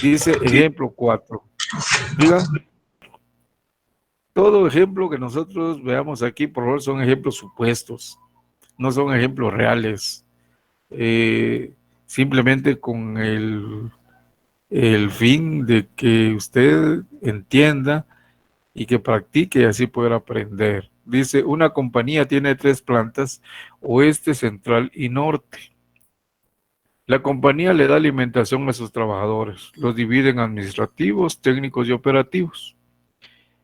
Dice ejemplo 4. Diga, todo ejemplo que nosotros veamos aquí, por favor, son ejemplos supuestos, no son ejemplos reales. Simplemente con el fin de que usted entienda y que practique y así poder aprender. Dice, una compañía tiene 3 plantas, oeste, central y norte. La compañía le da alimentación a sus trabajadores, los divide en administrativos, técnicos y operativos.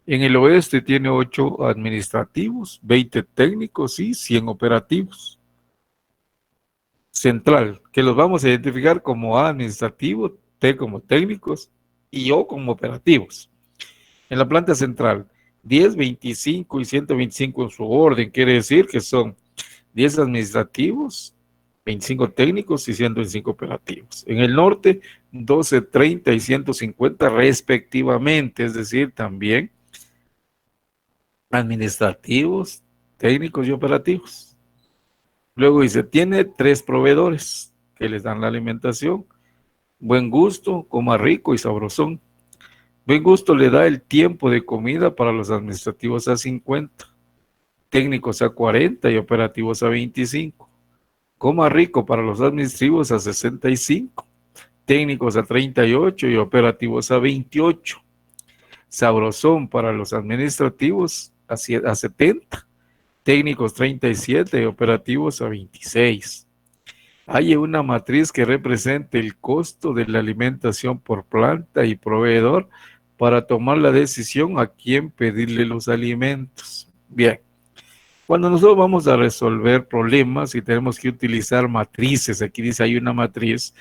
En el oeste tiene 8 administrativos, 20 técnicos y 100 operativos. Central, que los vamos a identificar como administrativos, T como técnicos y O como operativos. En la planta central, 10, 25 y 125 en su orden, quiere decir que son 10 administrativos, 25 técnicos y 125 operativos. En el norte, 12, 30 y 150 respectivamente, es decir, también administrativos, técnicos y operativos. Luego dice, tiene 3 proveedores que les dan la alimentación, buen gusto, coma rico y sabrosón. Buen gusto le da el tiempo de comida para los administrativos a 50, técnicos a 40 y operativos a 25. Coma rico para los administrativos a 65, técnicos a 38 y operativos a 28. Sabrosón para los administrativos a 70, técnicos 37 y operativos a 26. Hay una matriz que represente el costo de la alimentación por planta y proveedor para tomar la decisión a quién pedirle los alimentos. Bien, cuando nosotros vamos a resolver problemas y tenemos que utilizar matrices, aquí dice hay una matriz,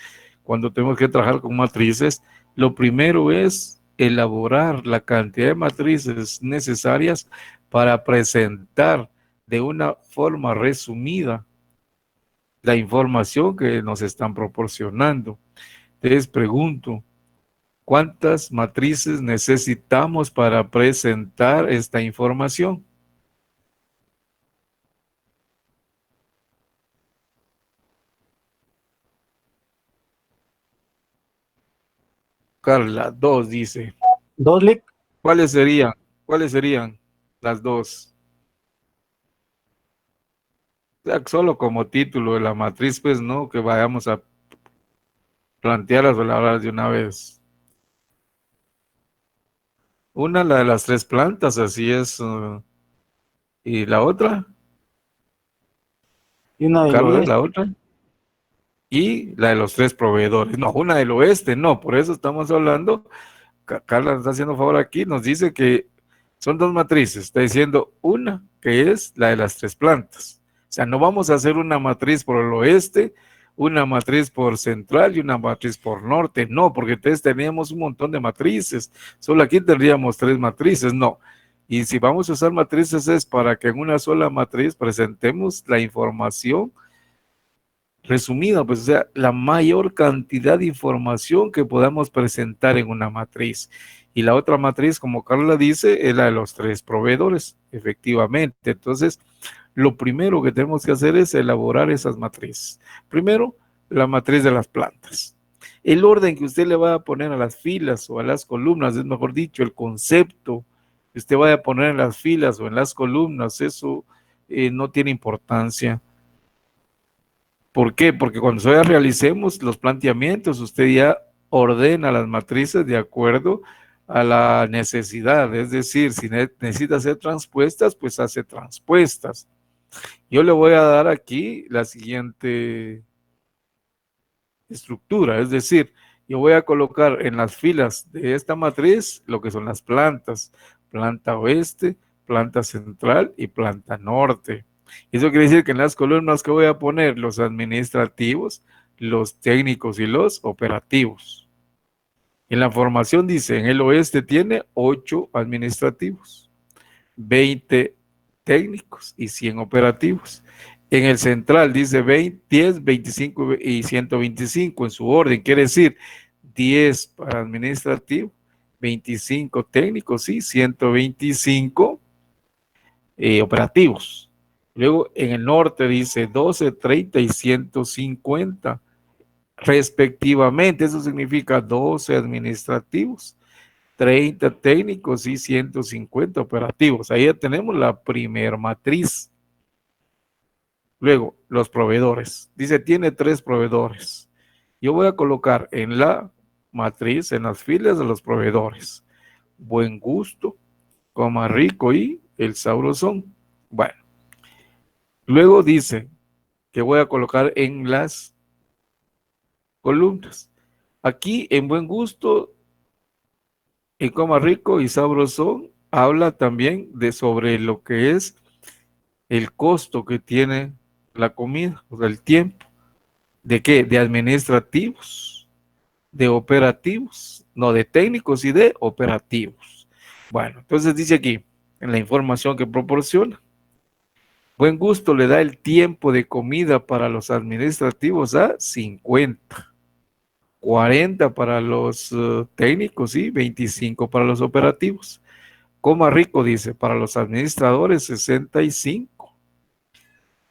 cuando tenemos que trabajar con matrices, lo primero es elaborar la cantidad de matrices necesarias para presentar de una forma resumida la información que nos están proporcionando. Les pregunto, ¿cuántas matrices necesitamos para presentar esta información? Carla, 2 dice. ¿Dos, Lick? ¿Cuáles serían? ¿Cuáles serían las 2? O sea, solo como título de la matriz, pues no, que vayamos a plantearlas o hablar de una vez. Una, la de las 3 plantas, así es. ¿Y la otra? Y una del Carla, oeste. la otra. Y la de los 3 proveedores. No, una del oeste, no, por eso estamos hablando. Carla nos está haciendo favor aquí, nos dice que son 2 matrices. Está diciendo una que es la de las 3 plantas. O sea, no vamos a hacer una matriz por el oeste, una matriz por central y una matriz por norte. No, porque entonces teníamos un montón de matrices. Solo aquí tendríamos 3 matrices. No. Y si vamos a usar matrices es para que en una sola matriz presentemos la información resumida, pues o sea, la mayor cantidad de información que podamos presentar en una matriz. Y la otra matriz, como Carla dice, es la de los 3 proveedores, efectivamente. Entonces, lo primero que tenemos que hacer es elaborar esas matrices. Primero, la matriz de las plantas. El orden que usted le va a poner a las filas o a las columnas, es mejor dicho, el concepto que usted vaya a poner en las filas o en las columnas, eso no tiene importancia. ¿Por qué? Porque cuando ya realicemos los planteamientos, usted ya ordena las matrices de acuerdo a la necesidad. Es decir, si necesita ser transpuestas, pues hace transpuestas. Yo le voy a dar aquí la siguiente estructura, es decir, yo voy a colocar en las filas de esta matriz lo que son las plantas, planta oeste, planta central y planta norte. Eso quiere decir que en las columnas que voy a poner los administrativos, los técnicos y los operativos. En la formación dice, en el oeste tiene 8 administrativos, 20 técnicos y 100 operativos. En el central dice 20, 10, 25 y 125 en su orden, quiere decir 10 para administrativo, 25 técnicos y 125 operativos. Luego en el norte dice 12, 30 y 150 respectivamente. Eso significa 12 administrativos, 30 técnicos y 150 operativos. Ahí ya tenemos la primer matriz. Luego, los proveedores. Dice, tiene 3 proveedores. Yo voy a colocar en la matriz, en las filas de los proveedores, Buen Gusto, Coma Rico y El Sabrosón. Bueno, luego dice que voy a colocar en las columnas. Aquí en Buen Gusto, en Coma Rico y Sabrosón, habla también de sobre lo que es el costo que tiene la comida, o sea, el tiempo. ¿De qué? De administrativos, de operativos, no, de técnicos y de operativos. Bueno, entonces dice aquí, en la información que proporciona, Buen Gusto le da el tiempo de comida para los administrativos a 50, 40 para los técnicos y 25 para los operativos. Coma Rico dice, para los administradores 65,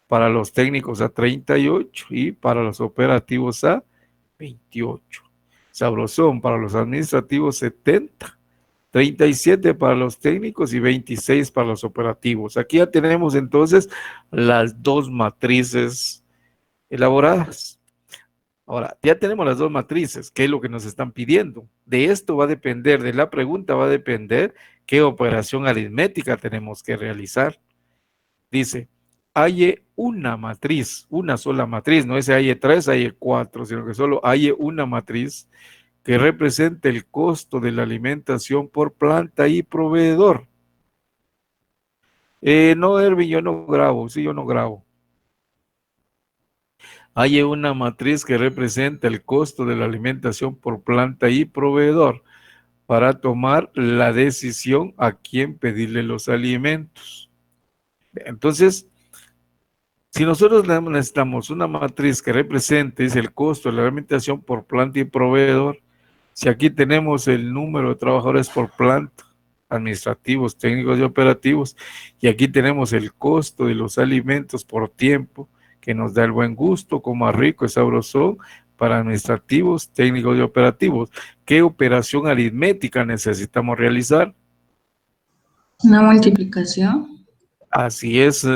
para los técnicos a 38 y para los operativos a 28. Sabrosón para los administrativos 70, 37 para los técnicos y 26 para los operativos. Aquí ya tenemos entonces las 2 matrices elaboradas. Ahora, ya tenemos las 2 matrices, ¿qué es lo que nos están pidiendo? De esto va a depender, de la pregunta va a depender qué operación aritmética tenemos que realizar. Dice, hay una matriz, una sola matriz, no es hay 3, hay 4, sino que solo hay una matriz que representa el costo de la alimentación por planta y proveedor. No, Erwin, yo no grabo, sí, yo no grabo. Hay una matriz que representa el costo de la alimentación por planta y proveedor para tomar la decisión a quién pedirle los alimentos. Entonces, si nosotros necesitamos una matriz que represente el costo de la alimentación por planta y proveedor, si aquí tenemos el número de trabajadores por planta, administrativos, técnicos y operativos, y aquí tenemos el costo de los alimentos por tiempo, que nos da el Buen Gusto, Coma Rico y Sabrosón, para administrativos, técnicos y operativos. ¿Qué operación aritmética necesitamos realizar? Una multiplicación. Así es,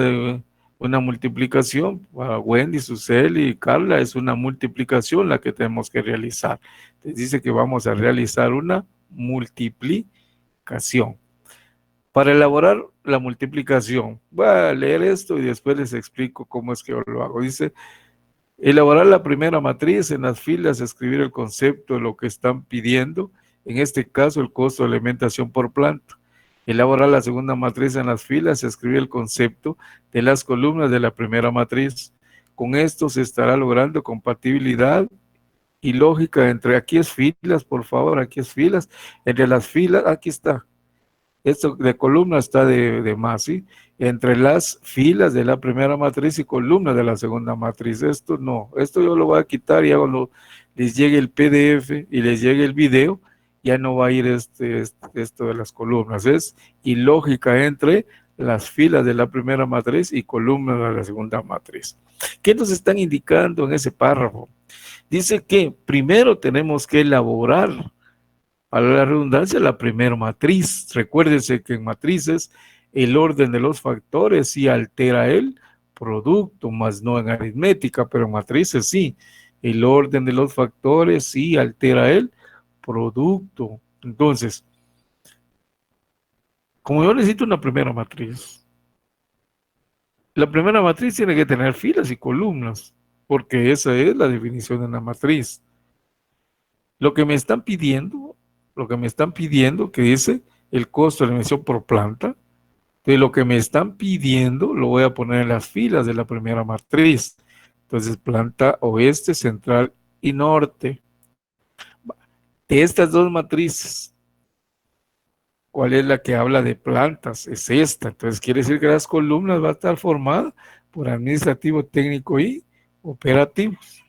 una multiplicación. Para Wendy, Suseli y Carla es una multiplicación la que tenemos que realizar. Les dice que vamos a realizar una multiplicación. Para elaborar la multiplicación, voy a leer esto y después les explico cómo es que yo lo hago. Dice, elaborar la primera matriz en las filas, escribir el concepto de lo que están pidiendo, en este caso el costo de alimentación por planta. Elaborar la segunda matriz en las filas, escribir el concepto de las columnas de la primera matriz. Con esto se estará logrando compatibilidad y lógica entre, aquí es filas, por favor, aquí es filas, entre las filas, aquí está. Esto de columna está de más, ¿sí? Entre las filas de la primera matriz y columnas de la segunda matriz. Esto no, esto yo lo voy a quitar ya cuando les llegue el PDF y les llegue el video, ya no va a ir esto de las columnas. Es ilógica entre las filas de la primera matriz y columnas de la segunda matriz. ¿Qué nos están indicando en ese párrafo? Dice que primero tenemos que elaborar, a la redundancia, la primera matriz. Recuérdese que en matrices el orden de los factores sí altera el producto, más no en aritmética, pero en matrices sí. El orden de los factores sí altera el producto. Entonces, como yo necesito una primera matriz, la primera matriz tiene que tener filas y columnas, porque esa es la definición de una matriz. Lo que me están pidiendo, que dice el costo de la emisión por planta, de lo que me están pidiendo lo voy a poner en las filas de la primera matriz. Entonces, planta oeste, central y norte. De estas 2 matrices, ¿cuál es la que habla de plantas? Es esta. Entonces, quiere decir que las columnas van a estar formadas por administrativo, técnico y operativos.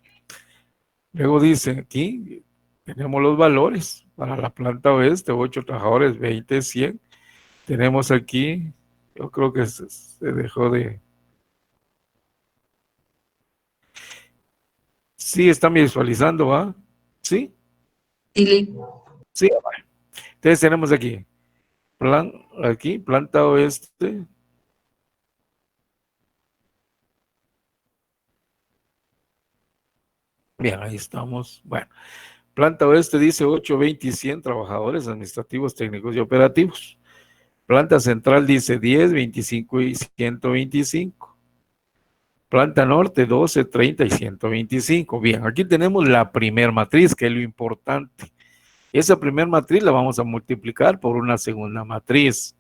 Luego dice aquí, tenemos los valores para la planta oeste, 8 trabajadores, 20, 100. Tenemos aquí, yo creo que se dejó de... Sí, están visualizando, ¿va? ¿Sí? Sí, Sí. Entonces tenemos aquí, planta oeste. Bien, ahí estamos. Bueno, planta oeste dice 8, 20 y 100 trabajadores administrativos, técnicos y operativos. Planta central dice 10, 25 y 125. Planta norte 12, 30 y 125. Bien, aquí tenemos la primer matriz, que es lo importante. Esa primer matriz la vamos a multiplicar por una segunda matriz.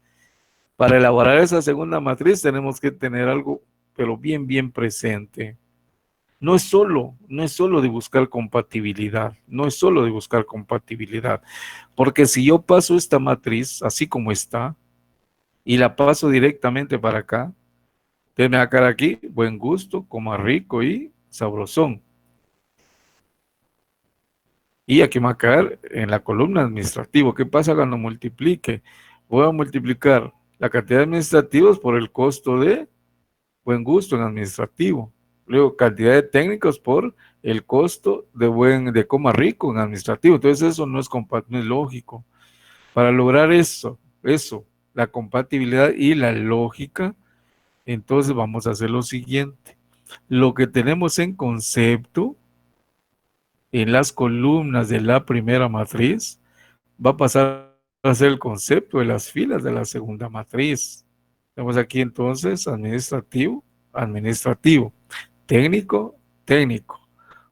Para elaborar esa segunda matriz tenemos que tener algo, pero bien, bien presente. No es solo de buscar compatibilidad, no es solo de buscar compatibilidad, porque si yo paso esta matriz así como está y la paso directamente para acá, entonces me va a quedar aquí buen gusto, coma rico y sabrosón. Y aquí me va a caer en la columna administrativo. ¿Qué pasa cuando multiplique? Voy a multiplicar la cantidad de administrativos por el costo de buen gusto en administrativo. Luego, cantidad de técnicos por el costo de coma rico en administrativo. Entonces, eso no es lógico. Para lograr eso, la compatibilidad y la lógica, entonces vamos a hacer lo siguiente. Lo que tenemos en concepto en las columnas de la primera matriz va a pasar a ser el concepto de las filas de la segunda matriz. Tenemos aquí entonces administrativo, administrativo, técnico, técnico,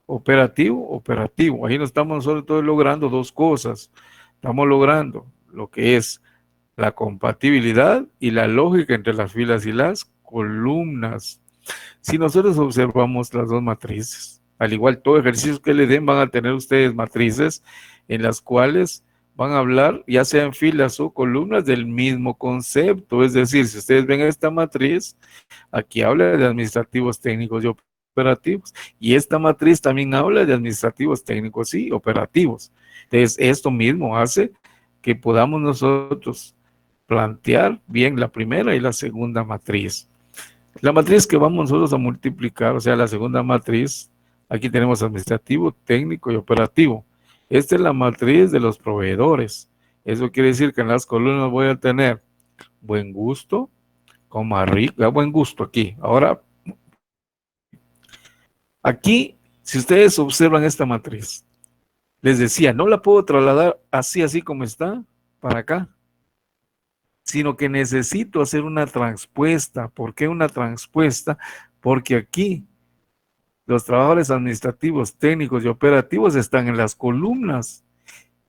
operativo, operativo. Ahí nos estamos nosotros logrando dos cosas. Estamos logrando lo que es la compatibilidad y la lógica entre las filas y las columnas. Si nosotros observamos las dos matrices, al igual todo ejercicio que le den van a tener ustedes matrices en las cuales van a hablar ya sea en filas o columnas del mismo concepto. Es decir, si ustedes ven esta matriz, aquí habla de administrativos técnicos y operativos. Y esta matriz también habla de administrativos técnicos y operativos. Entonces, esto mismo hace que podamos nosotros plantear bien la primera y la segunda matriz. La matriz que vamos nosotros a multiplicar, o sea, la segunda matriz, aquí tenemos administrativo, técnico y operativo. Esta es la matriz de los proveedores. Eso quiere decir que en las columnas voy a tener buen gusto, coma rico, buen gusto aquí. Ahora, aquí, si ustedes observan esta matriz, les decía, no la puedo trasladar así como está, para acá, sino que necesito hacer una transpuesta. ¿Por qué una transpuesta? Porque aquí los trabajadores administrativos, técnicos y operativos están en las columnas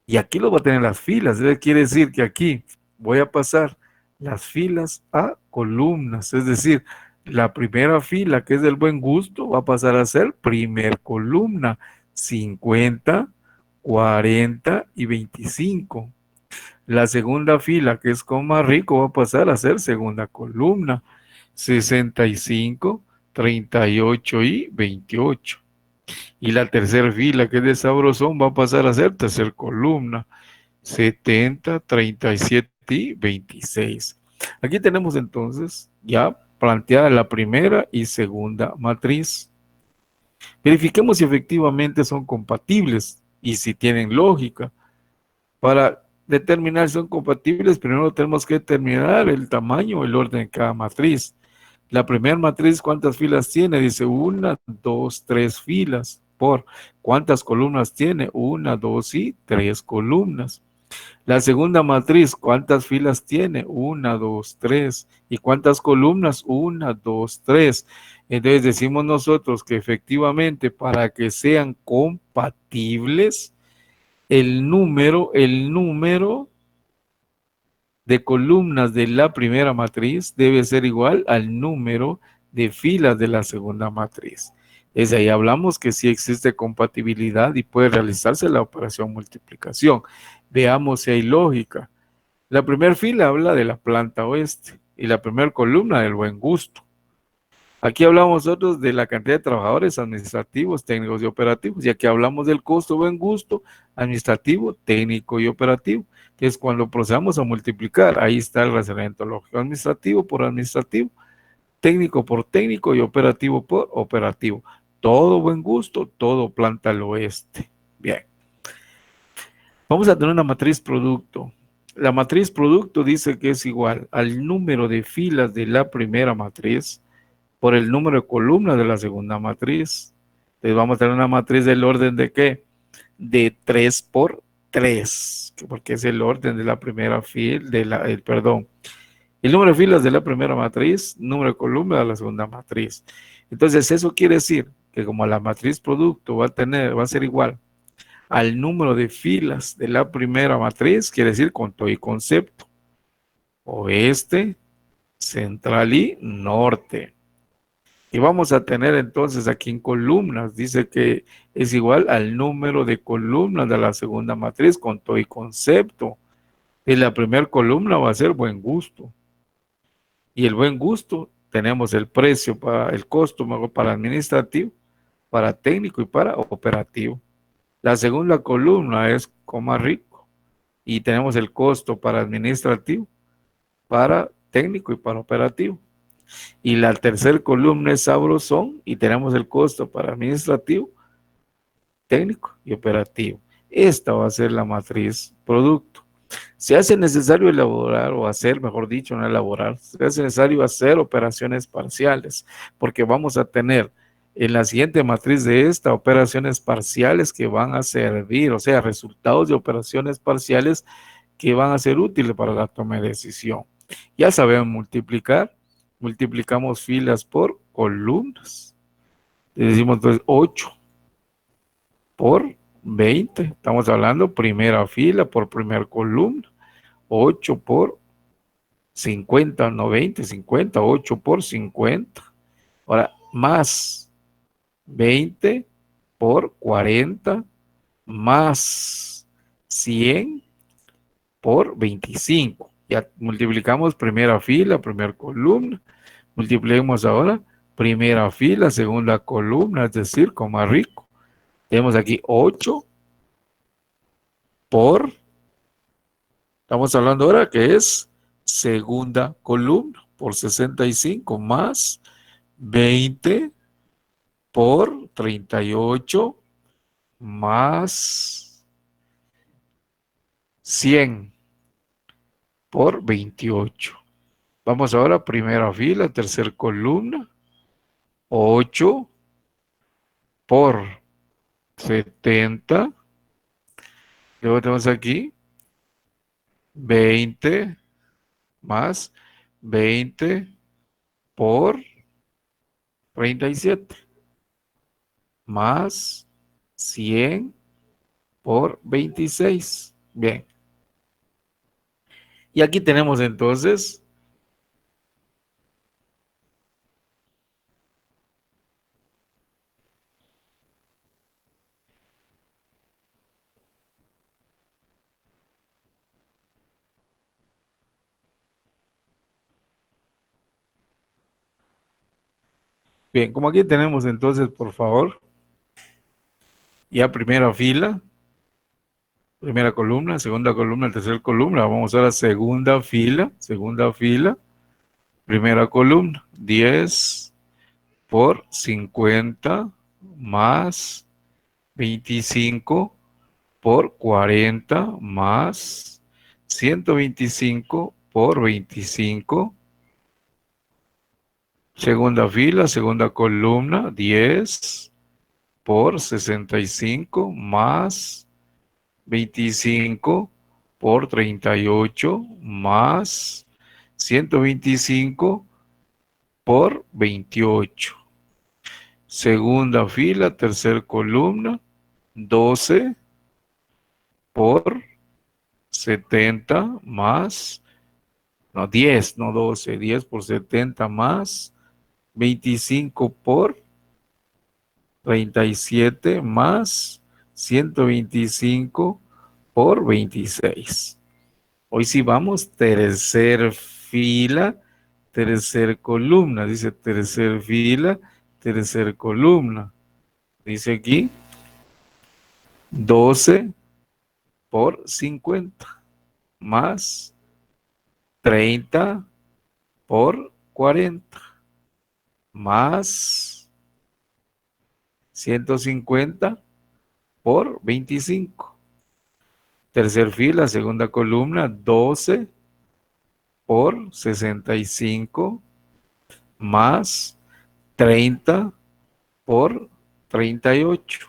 y aquí los va a tener en las filas. Eso quiere decir que aquí voy a pasar las filas a columnas, es decir, la primera fila, que es del buen gusto, va a pasar a ser primer columna, 50, 40 y 25. La segunda fila, que es coma rico, va a pasar a ser segunda columna, 65, 38 y 28. Y la tercera fila, que es de sabrosón, va a pasar a ser tercera columna, 70, 37 y 26. Aquí tenemos entonces ya planteada la primera y segunda matriz. Verifiquemos si efectivamente son compatibles y si tienen lógica. Para determinar si son compatibles, primero tenemos que determinar el tamaño, el orden de cada matriz. La primera matriz, ¿cuántas filas tiene? Dice 1, 2, 3 filas. Por ¿cuántas columnas tiene? 1, 2 y 3 columnas. La segunda matriz, ¿cuántas filas tiene? 1, 2, 3. ¿Y cuántas columnas? 1, 2, 3. Entonces decimos nosotros que efectivamente para que sean compatibles, el número de columnas de la primera matriz debe ser igual al número de filas de la segunda matriz. Desde ahí hablamos que sí existe compatibilidad y puede realizarse la operación multiplicación. Veamos si hay lógica. La primera fila habla de la planta oeste y la primera columna del buen gusto. Aquí hablamos nosotros de la cantidad de trabajadores administrativos, técnicos y operativos. Y aquí hablamos del costo buen gusto administrativo, técnico y operativo. Entonces, cuando procedamos a multiplicar, ahí está el razonamiento lógico. Administrativo por administrativo, técnico por técnico y operativo por operativo. todo buen gusto, todo planta al oeste. Bien. Vamos a tener una matriz producto. La matriz producto dice que es igual al número de filas de la primera matriz por el número de columnas de la segunda matriz. Entonces vamos a tener una matriz del orden de ¿qué? De 3 por 3, porque es el orden de la primera fila, perdón, el número de filas de la primera matriz, número de columnas de la segunda matriz. Entonces eso quiere decir que como la matriz producto va a ser igual al número de filas de la primera matriz, quiere decir con todo y concepto, oeste, central y norte. Y vamos a tener entonces aquí en columnas, dice que es igual al número de columnas de la segunda matriz con todo y concepto. Y la primera columna va a ser buen gusto. Y el buen gusto, tenemos el precio para el costo para administrativo, para técnico y para operativo. La segunda columna es coma rico y tenemos el costo para administrativo, para técnico y para operativo. Y la tercera columna es sabrosón y tenemos el costo para administrativo, técnico y operativo. Esta va a ser la matriz producto. Se hace necesario elaborar o hacer, mejor dicho, no elaborar, se hace necesario hacer operaciones parciales, porque vamos a tener en la siguiente matriz de esta operaciones parciales que van a servir, o sea, resultados de operaciones parciales que van a ser útiles para la toma de decisión. Ya sabemos multiplicar, multiplicamos filas por columnas. Le decimos entonces 8 por 20, estamos hablando primera fila por primera columna, 8 por 50, no 20, 50, 8 por 50. Ahora, más 20 por 40, más 100 por 25. Ya multiplicamos primera fila, primera columna. Multipliquemos ahora primera fila, segunda columna, es decir, coma rico. Tenemos aquí 8 por, estamos hablando ahora que es segunda columna, por 65 más 20 por 38 más 100 por 28. Vamos ahora a primera fila, tercera columna, 8 por 70. Luego tenemos aquí 20 más 20 por 37 más 100 por 26. Bien. Y aquí tenemos entonces, bien, como aquí tenemos entonces, por favor, ya primera fila, primera columna, segunda columna, tercera columna. Vamos a la segunda fila, primera columna, 10 por 50 más 25 por 40 más 125 por 25. Segunda fila, segunda columna, 10 por 65 más 25 por 38 más 125 por 28. Segunda fila, tercera columna, 12 por 70 más, no 10, no 12, 10 por 70 más 25 por 37 más 125 por 26. Hoy sí vamos tercer fila, tercer columna, dice tercer fila, tercer columna. Dice aquí 12 por 50 más 30 por 40 más 150 por 25. Tercer fila, segunda columna, 12 por 65 más 30 por 38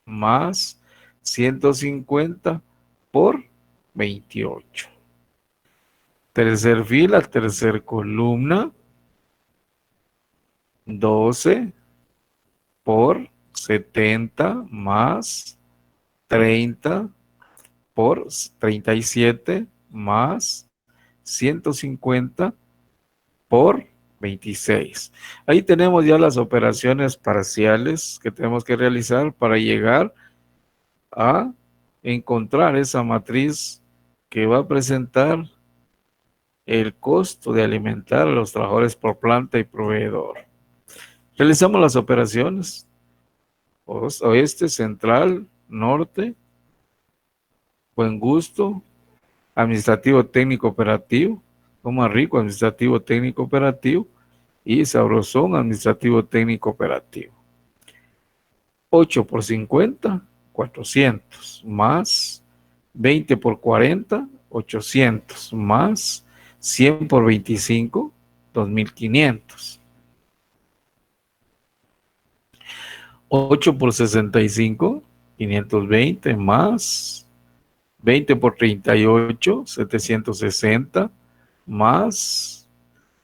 más 150 por 28. Tercer fila, tercer columna, 12 por 70 más 30 por 37 más 150 por 26. Ahí tenemos ya las operaciones parciales que tenemos que realizar para llegar a encontrar esa matriz que va a presentar el costo de alimentar a los trabajadores por planta y proveedor. Realizamos las operaciones oeste, central, norte, buen gusto, administrativo técnico operativo, Coma Rico administrativo técnico operativo y Sabrosón administrativo técnico operativo. 8 por 50, 400, más 20 por 40, 800, más 100 por 25, 2500. 8 por 65, 520, más 20 por 38, 760, más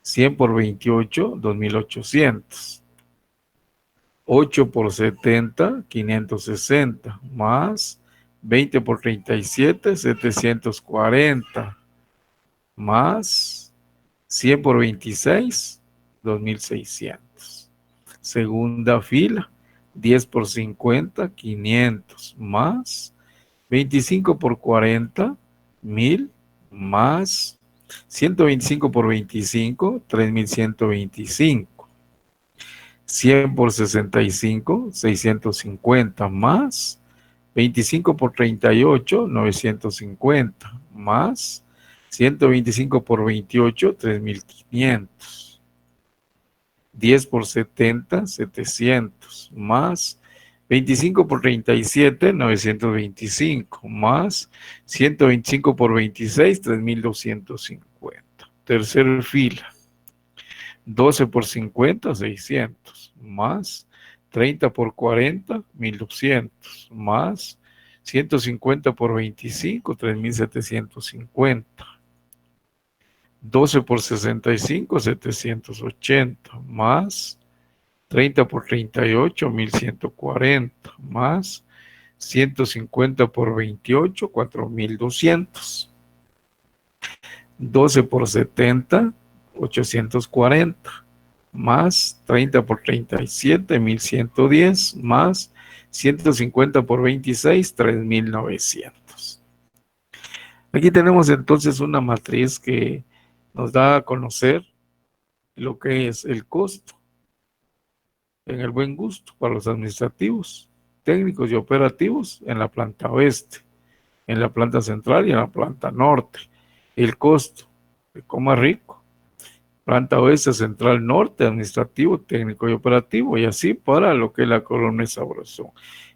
100 por 28, 2800. 8 por 70, 560, más 20 por 37, 740, más 100 por 26, 2600. Segunda fila, 10 por 50, 500, más 25 por 40, 1000, más 125 por 25, 3125. 100 por 65, 650, más 25 por 38, 950, más 125 por 28, 3500. 10 por 70, 700, más 25 por 37, 925, más 125 por 26, 3250. Tercer fila, 12 por 50, 600, más 30 por 40, 1200, más 150 por 25, 3750. 12 por 65, 780, más 30 por 38, 1140, más 150 por 28, 4200. 12 por 70, 840, más 30 por 37, 1110, más 150 por 26, 3900. Aquí tenemos entonces una matriz que nos da a conocer lo que es el costo en el buen gusto para los administrativos, técnicos y operativos en la planta oeste, en la planta central y en la planta norte. El costo de Coma Rico, planta oeste, central, norte, administrativo, técnico y operativo, y así para lo que es la columna de Sabrosón.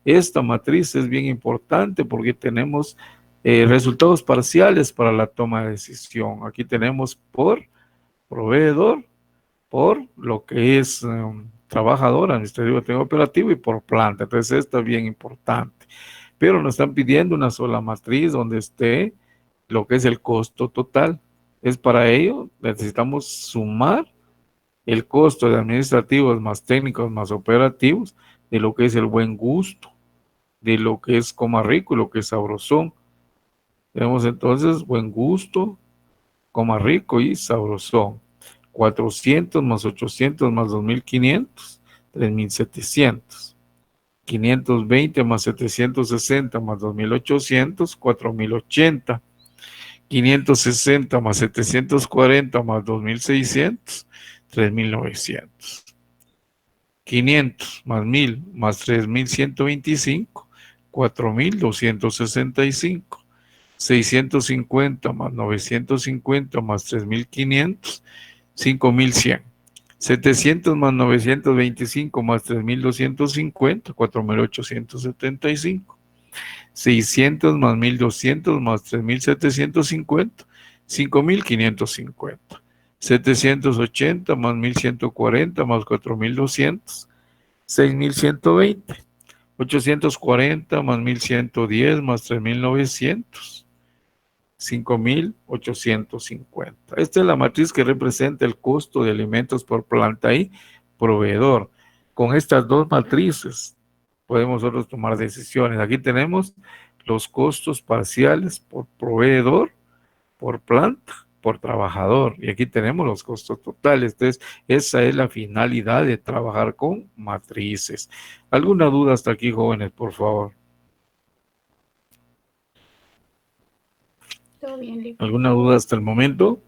Esta matriz es bien importante porque tenemos resultados parciales para la toma de decisión. Aquí tenemos por proveedor, por lo que es trabajador, administrativo, técnico, operativo y por planta. Entonces esto es bien importante. Pero nos están pidiendo una sola matriz donde esté lo que es el costo total. Es para ello necesitamos sumar el costo de administrativos más técnicos más operativos de lo que es el buen gusto, de lo que es Coma Rico y lo que es Sabrosón. Tenemos entonces buen gusto, Coma Rico y Sabrosón. 400 más 800 más 2500, 3700. 520 más 760 más 2800, 4080. 560 más 740 más 2600, 3900. 500 más 1000 más 3125, 4265. 650 más 950 más 3500, 5100. 700 más 925 más 3250, 4875. 600 más 1200 más 3750, 5550. 780 más 1140 más 4200, 6120. 840 más 1110 más 3900, 5850. Esta es la matriz que representa el costo de alimentos por planta y proveedor. Con estas dos matrices podemos nosotros tomar decisiones. Aquí tenemos los costos parciales por proveedor, por planta, por trabajador. Y aquí tenemos los costos totales. Entonces, esa es la finalidad de trabajar con matrices. ¿Alguna duda hasta aquí, jóvenes, por favor? Todo bien, Lick. ¿Alguna duda hasta el momento?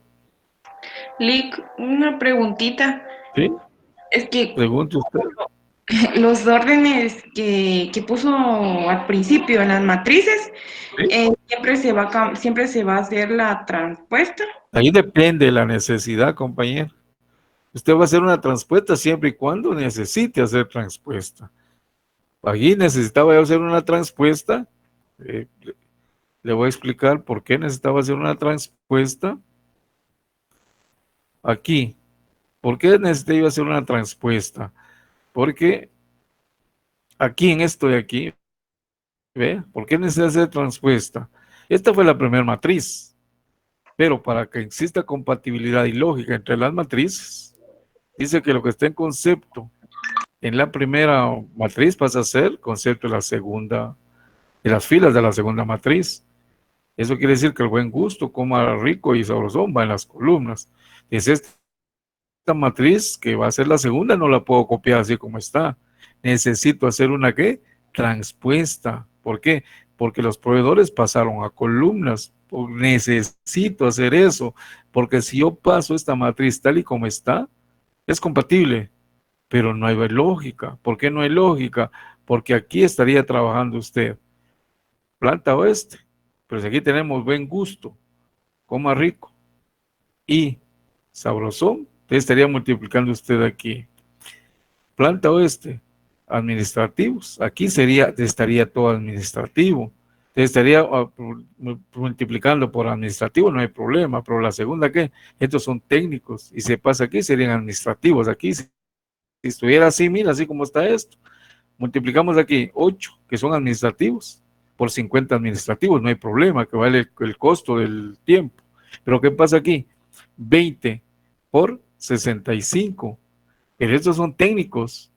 Lick, una preguntita. ¿Sí? Es que Pregunte usted. los órdenes que puso al principio en las matrices, ¿Sí? siempre se va a hacer la transpuesta. Ahí depende de la necesidad, compañero. Usted va a hacer una transpuesta siempre y cuando necesite hacer transpuesta. Aquí necesitaba yo hacer una transpuesta. Le voy a explicar por qué necesitaba hacer una transpuesta. Aquí. ¿Por qué necesité yo hacer una transpuesta? Porque aquí, en esto de aquí, ¿ve? ¿Por qué necesita hacer transpuesta? Esta fue la primera matriz. Pero para que exista compatibilidad y lógica entre las matrices, dice que lo que está en concepto en la primera matriz pasa a ser concepto de la segunda, de las filas de la segunda matriz. Eso quiere decir que el buen gusto, coma rico y sabrosón, va en las columnas. Es esta matriz que va a ser la segunda, no la puedo copiar así como está. Necesito hacer una ¿qué? Transpuesta. ¿Por qué? Porque los proveedores pasaron a columnas. Necesito hacer eso, porque si yo paso esta matriz tal y como está, es compatible, pero no hay lógica. ¿Por qué no hay lógica? Porque aquí estaría trabajando usted planta oeste, pero si aquí tenemos buen gusto, coma rico y sabrosón, entonces estaría multiplicando usted aquí. Planta oeste, administrativos, aquí estaría todo administrativo. Entonces estaría multiplicando por administrativo, no hay problema, pero la segunda, ¿qué? Estos son técnicos y se pasa aquí, serían administrativos. Aquí, si estuviera así, mira, así como está esto, multiplicamos aquí 8, que son administrativos, por 50 administrativos, no hay problema, que vale el costo del tiempo. Pero ¿qué pasa aquí? 20 por 65, pero estos son técnicos,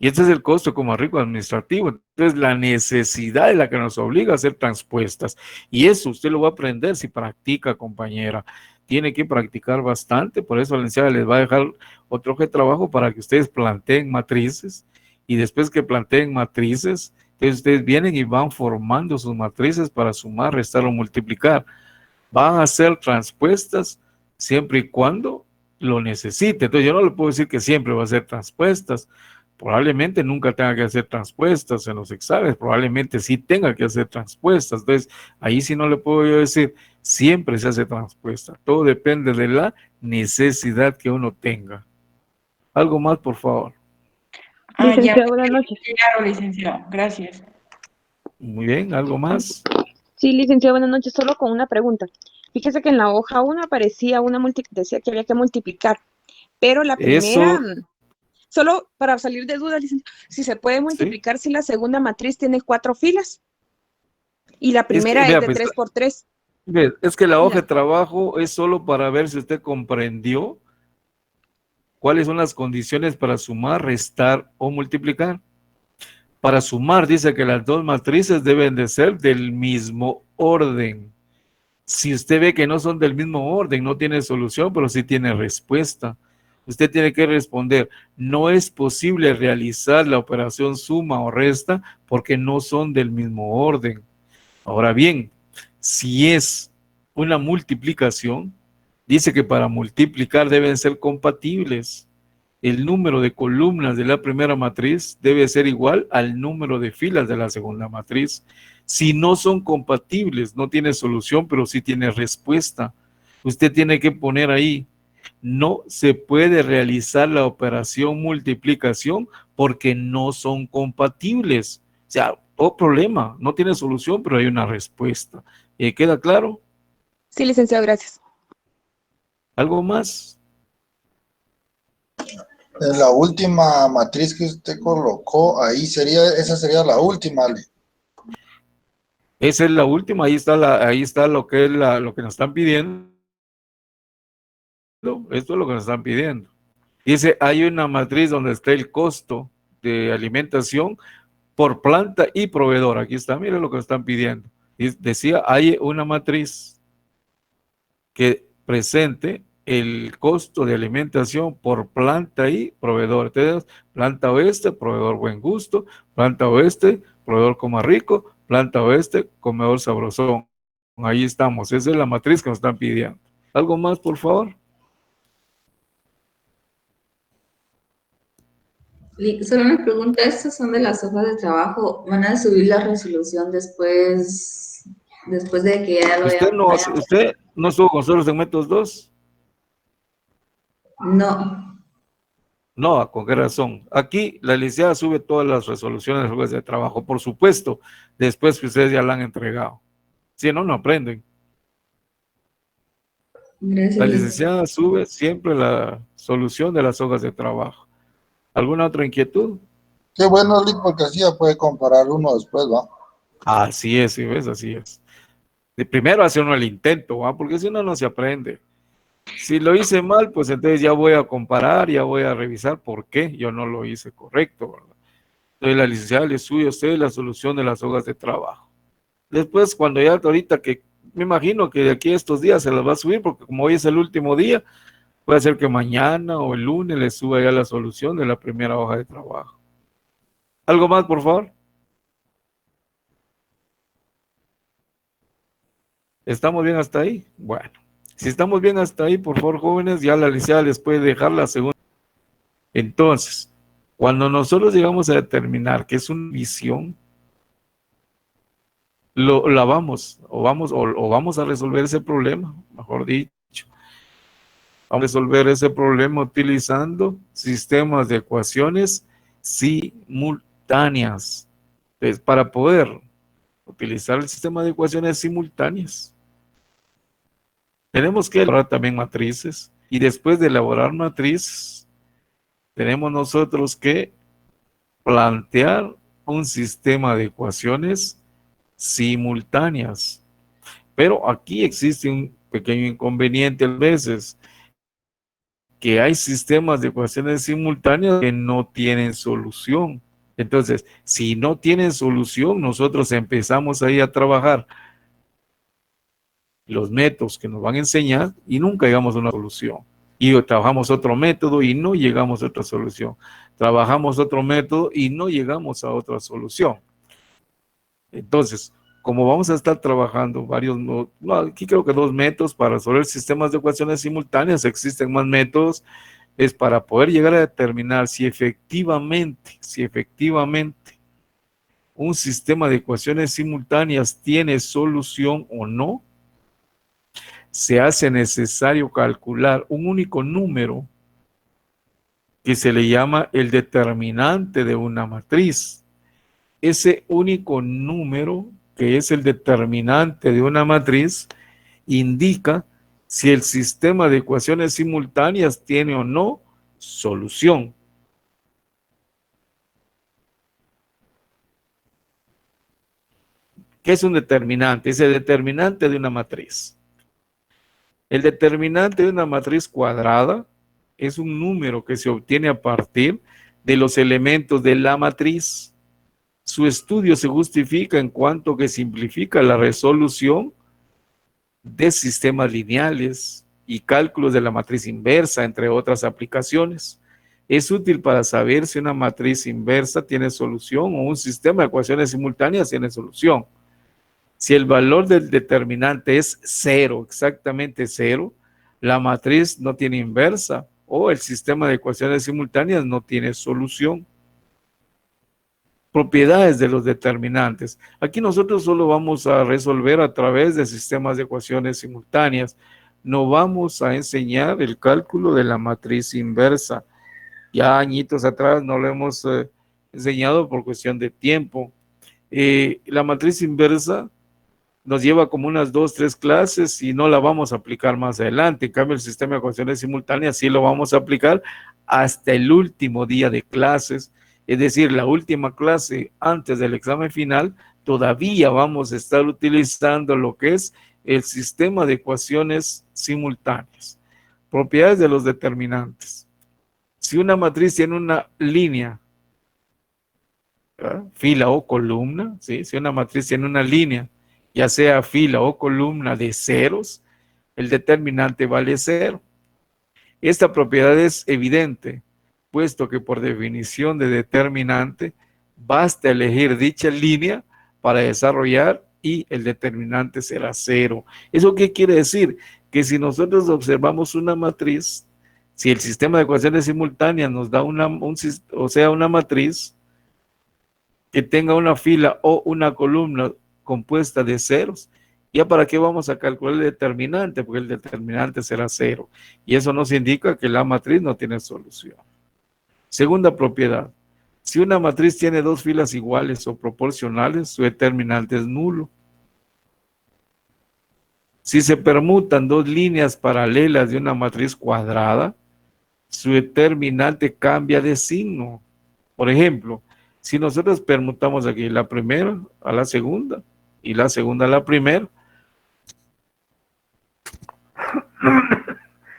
y este es el costo como rico administrativo. Entonces, la necesidad es la que nos obliga a hacer transpuestas. Y eso usted lo va a aprender si practica, compañera. Tiene que practicar bastante. Por eso la licenciada les va a dejar otro hoja de trabajo para que ustedes planteen matrices. Y después que planteen matrices, entonces ustedes vienen y van formando sus matrices para sumar, restar o multiplicar. Van a hacer transpuestas siempre y cuando lo necesite. Entonces, yo no le puedo decir que siempre va a hacer transpuestas. Probablemente nunca tenga que hacer transpuestas en los exámenes, probablemente sí tenga que hacer transpuestas. Entonces, ahí sí no le puedo yo decir, siempre se hace transpuesta. Todo depende de la necesidad que uno tenga. Algo más, por favor. Licenciado, buenas noches. Claro, licenciado, gracias. Muy bien, ¿algo más? Sí, licenciado, buenas noches. Solo con una pregunta. Fíjese que en la hoja 1 aparecía decía que había que multiplicar, pero la primera, solo para salir de dudas, si se puede multiplicar si la segunda matriz tiene 4 filas y la primera es de 3 por 3. Es que la hoja de trabajo es solo para ver si usted comprendió cuáles son las condiciones para sumar, restar o multiplicar. Para sumar dice que las dos matrices deben de ser del mismo orden. Si usted ve que no son del mismo orden, no tiene solución, pero sí tiene respuesta. Usted tiene que responder, no es posible realizar la operación suma o resta porque no son del mismo orden. Ahora bien, si es una multiplicación, dice que para multiplicar deben ser compatibles. El número de columnas de la primera matriz debe ser igual al número de filas de la segunda matriz. Si no son compatibles, no tiene solución, pero sí tiene respuesta. Usted tiene que poner ahí no se puede realizar la operación multiplicación porque no son compatibles. O sea, todo problema, no tiene solución, pero hay una respuesta. ¿Queda claro? Sí, licenciado, gracias. ¿Algo más? En la última matriz que usted colocó, esa sería la última, Ale. Esa es la última, ahí está lo que es lo que nos están pidiendo. Esto es lo que nos están pidiendo. Dice, hay una matriz donde está el costo de alimentación por planta y proveedor. Aquí está, miren lo que nos están pidiendo. Y decía, hay una matriz que presente el costo de alimentación por planta y proveedor. Entonces, planta oeste, proveedor buen gusto; planta oeste, proveedor coma rico; planta oeste, comedor sabrosón. Ahí estamos, esa es la matriz que nos están pidiendo. ¿Algo más, por favor? Solo una pregunta, estas son de las hojas de trabajo, ¿van a subir la resolución después de que ya lo ¿Usted no, hayan? usted no estuvo con solo segmentos 2? No, No, ¿con qué razón? Aquí la licenciada sube todas las resoluciones de los jueces de trabajo, por supuesto, después que ustedes ya la han entregado. Si no, no aprenden. gracias. La licenciada sube siempre la solución de las hojas de trabajo. ¿Alguna otra inquietud? Qué bueno, Lick, porque así ya puede comparar uno después, ¿va? Así es, ¿sí ves? Así es. De primero hace uno el intento, ¿va? Porque si no, no se aprende. Si lo hice mal, pues entonces ya voy a comparar, ya voy a revisar por qué yo no lo hice correcto, ¿verdad? Entonces la licenciada le sube a usted la solución de las hojas de trabajo. Después, cuando ya ahorita que me imagino que de aquí a estos días se las va a subir, porque como hoy es el último día, puede ser que mañana o el lunes le suba ya la solución de la primera hoja de trabajo. ¿Algo más, por favor? ¿Estamos bien hasta ahí? Bueno, si estamos bien hasta ahí, por favor, jóvenes, ya la licenciada les puede dejar la segunda. Entonces, cuando nosotros llegamos a determinar que es una visión, vamos a resolver ese problema, mejor dicho. Vamos a resolver ese problema utilizando sistemas de ecuaciones simultáneas. Entonces, para poder utilizar el sistema de ecuaciones simultáneas, tenemos que elaborar también matrices, y después de elaborar matrices, tenemos nosotros que plantear un sistema de ecuaciones simultáneas. Pero aquí existe un pequeño inconveniente a veces, que hay sistemas de ecuaciones simultáneas que no tienen solución. Entonces, si no tienen solución, nosotros empezamos ahí a trabajar los métodos que nos van a enseñar y nunca llegamos a una solución. Y trabajamos otro método y no llegamos a otra solución. Trabajamos otro método y no llegamos a otra solución. Entonces, como vamos a estar trabajando aquí creo que 2 métodos para resolver sistemas de ecuaciones simultáneas, existen más métodos, es para poder llegar a determinar si efectivamente un sistema de ecuaciones simultáneas tiene solución o no. Se hace necesario calcular un único número que se le llama el determinante de una matriz. Ese único número, que es el determinante de una matriz, indica si el sistema de ecuaciones simultáneas tiene o no solución. ¿Qué es un determinante? Es el determinante de una matriz. El determinante de una matriz cuadrada es un número que se obtiene a partir de los elementos de la matriz. Su estudio se justifica en cuanto que simplifica la resolución de sistemas lineales y cálculos de la matriz inversa, entre otras aplicaciones. Es útil para saber si una matriz inversa tiene solución o un sistema de ecuaciones simultáneas tiene solución. Si el valor del determinante es 0, exactamente 0, la matriz no tiene inversa o el sistema de ecuaciones simultáneas no tiene solución. Propiedades de los determinantes. Aquí nosotros solo vamos a resolver a través de sistemas de ecuaciones simultáneas. no vamos a enseñar el cálculo de la matriz inversa. Ya añitos atrás no lo hemos enseñado por cuestión de tiempo. La matriz inversa nos lleva como unas 2, 3 clases y no la vamos a aplicar más adelante. En cambio, el sistema de ecuaciones simultáneas sí lo vamos a aplicar hasta el último día de clases, es decir, la última clase antes del examen final, todavía vamos a estar utilizando lo que es el sistema de ecuaciones simultáneas. Propiedades de los determinantes. Si una matriz tiene una línea, ¿verdad?, fila o columna, ¿sí? Si una matriz tiene una línea, ya sea fila o columna de ceros, el determinante vale 0. Esta propiedad es evidente, puesto que por definición de determinante, basta elegir dicha línea para desarrollar y el determinante será 0. ¿Eso qué quiere decir? Que si nosotros observamos una matriz, si el sistema de ecuaciones simultáneas nos da una matriz que tenga una fila o una columna compuesta de ceros, ¿ya para qué vamos a calcular el determinante? Porque el determinante será 0. Y eso nos indica que la matriz no tiene solución. Segunda propiedad. Si una matriz tiene dos filas iguales o proporcionales, su determinante es nulo. Si se permutan dos líneas paralelas de una matriz cuadrada, su determinante cambia de signo. Por ejemplo, si nosotros permutamos aquí la primera a la segunda y la segunda a la primera,